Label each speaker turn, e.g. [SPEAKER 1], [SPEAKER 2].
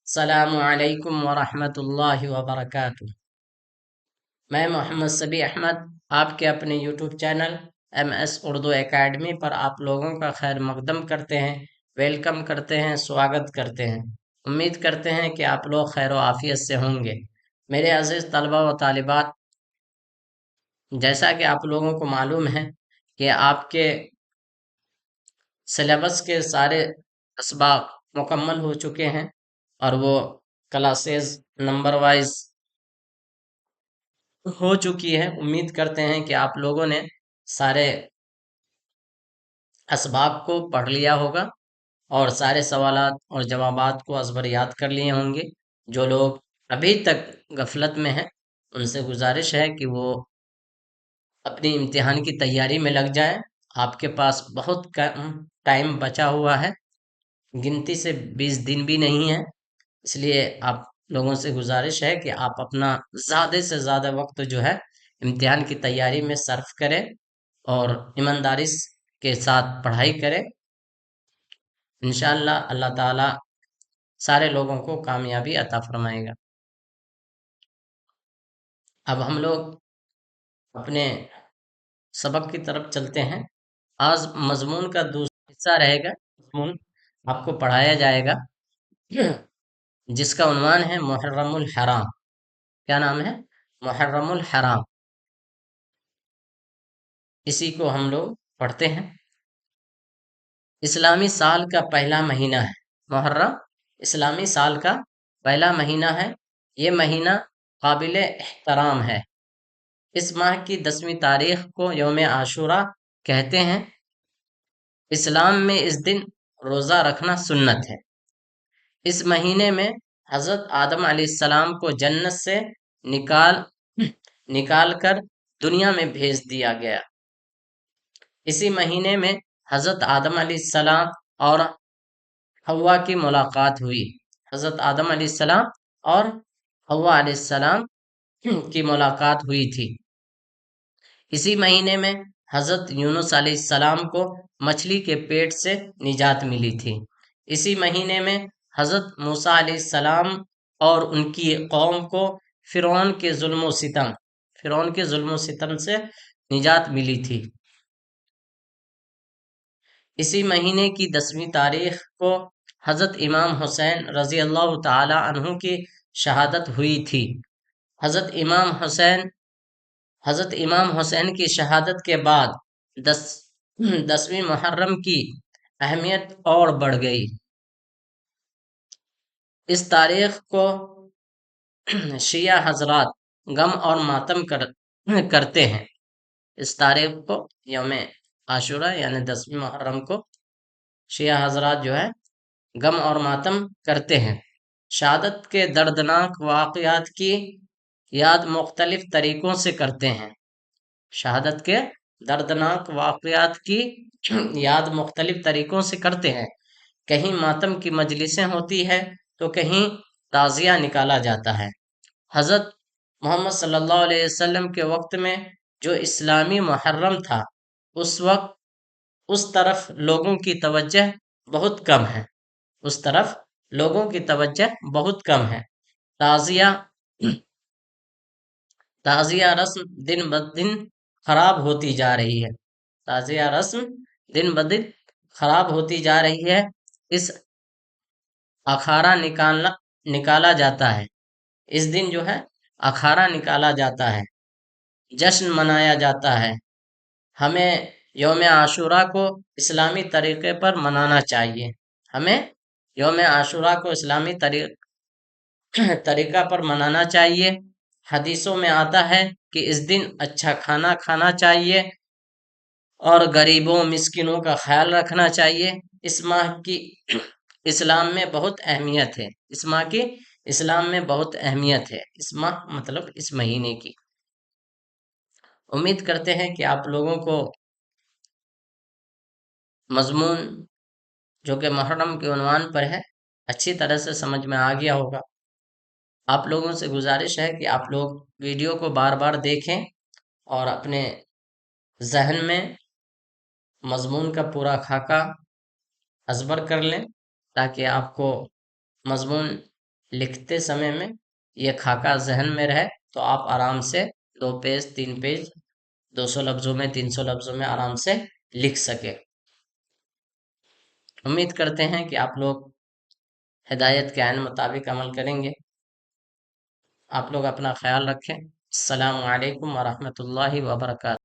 [SPEAKER 1] السلام علیکم ورحمۃ اللہ وبرکاتہ۔ میں محمد سبی احمد آپ کے اپنے YouTube channel M S Urdu academy پر آپ لوگوں کا خیر مقدم کرتے ہیں، ویلکم کرتے ہیں، سواگت کرتے ہیں۔ امید کرتے ہیں کہ آپ لوگ خیر و عافیت سے ہوں گے۔ میرے عزیز طلبہ و طالبات، جیسا کہ آپ لوگوں کو معلوم ہے کہ آپ کے سلیبس کے سارے اسباق مکمل ہو چکے ہیں اور وہ کلاسز نمبر وائز ہو چکی ہے۔ امید کرتے ہیں کہ آپ لوگوں نے سارے اسباق کو پڑھ لیا ہوگا اور سارے سوالات اور جوابات کو ازبر یاد کر لیے ہوں گے۔ جو لوگ ابھی تک غفلت میں ہیں ان سے گزارش ہے کہ وہ اپنی امتحان کی تیاری میں لگ جائیں۔ آپ کے پاس بہت کم ٹائم بچا ہوا ہے، گنتی سے 20 دن بھی نہیں ہے، اس لیے آپ لوگوں سے گزارش ہے کہ آپ اپنا زیادہ سے زیادہ وقت جو ہے امتحان کی تیاری میں صرف کریں اور ایمانداری کے ساتھ پڑھائی کریں۔ انشاءاللہ اللہ تعالی سارے لوگوں کو کامیابی عطا فرمائے گا۔ اب ہم لوگ اپنے سبق کی طرف چلتے ہیں۔ آج مضمون کا دوسرا حصہ رہے گا، مضمون آپ کو پڑھایا جائے گا جس کا عنوان ہے محرم الحرام۔ کیا نام ہے؟ محرم الحرام۔ اسی کو ہم لوگ پڑھتے ہیں۔ اسلامی سال کا پہلا مہینہ ہے محرم، اسلامی سال کا پہلا مہینہ ہے۔ یہ مہینہ قابل احترام ہے۔ اس ماہ کی 10ویں تاریخ کو یوم عاشورہ کہتے ہیں۔ اسلام میں اس دن روزہ رکھنا سنت ہے۔ اس مہینے میں حضرت آدم علیہ السلام کو جنت سے نکال کر دنیا میں بھیج دیا گیا۔ اسی مہینے میں حضرت آدم علیہ السلام اور حوا کی ملاقات ہوئی۔ حضرت آدم علیہ السلام اور حوا علیہ السلام کی ملاقات ہوئی تھی۔ اسی مہینے میں حضرت یونس علیہ السلام کو مچھلی کے پیٹ سے نجات ملی تھی۔ اسی مہینے میں حضرت موسیٰ علیہ السلام اور ان کی قوم کو فرعون کے ظلم و ستم سے نجات ملی تھی۔ اسی مہینے کی 10ویں تاریخ کو حضرت امام حسین رضی اللہ تعالی عنہ کی شہادت ہوئی تھی۔ حضرت امام حسین کی شہادت کے بعد 10ویں محرم کی اہمیت اور بڑھ گئی۔ اس تاریخ کو شیعہ حضرات غم اور ماتم کرتے ہیں۔ اس تاریخ کو یوم عاشورہ یعنی 10ویں محرم کو شیعہ حضرات جو ہے غم اور ماتم کرتے ہیں۔ شہادت کے دردناک واقعات کی یاد مختلف طریقوں سے کرتے ہیں۔ شہادت کے دردناک واقعات کی یاد مختلف طریقوں سے کرتے ہیں۔ کہیں ماتم کی مجلسیں ہوتی ہے تو کہیں تعزیہ نکالا جاتا ہے۔ حضرت محمد صلی اللہ علیہ وسلم کے وقت میں جو اسلامی محرم تھا، اس وقت اس طرف لوگوں کی توجہ بہت کم ہے۔ تعزیہ رسم دن بدن خراب ہوتی جا رہی ہے۔ اس اکھاڑا نکالا جاتا ہے۔ اس دن جو ہے اکھاڑا نکالا جاتا ہے، جشن منایا جاتا ہے۔ ہمیں یوم عاشورہ کو اسلامی طریقے پر منانا چاہیے۔ طریقہ پر منانا چاہیے۔ حدیثوں میں آتا ہے کہ اس دن اچھا کھانا کھانا چاہیے اور غریبوں مسکینوں کا خیال رکھنا چاہیے۔ اس ماہ کی اسلام میں بہت اہمیت ہے۔ اس ماہ مطلب اس مہینے کی۔ امید کرتے ہیں کہ آپ لوگوں کو مضمون جو کہ محرم کے عنوان پر ہے اچھی طرح سے سمجھ میں آ گیا ہوگا۔ آپ لوگوں سے گزارش ہے کہ آپ لوگ ویڈیو کو بار بار دیکھیں اور اپنے ذہن میں مضمون کا پورا خاکہ ازبر کر لیں تاکہ آپ کو مضمون لکھتے سمے میں یہ خاکہ ذہن میں رہے تو آپ آرام سے 2 پیج 3 پیج 200 لفظوں میں 300 لفظوں میں آرام سے لکھ سکے۔ امید کرتے ہیں کہ آپ لوگ ہدایت کے عین مطابق عمل کریں گے۔ آپ لوگ اپنا خیال رکھیں۔ السلام علیکم ورحمۃ اللہ وبرکاتہ۔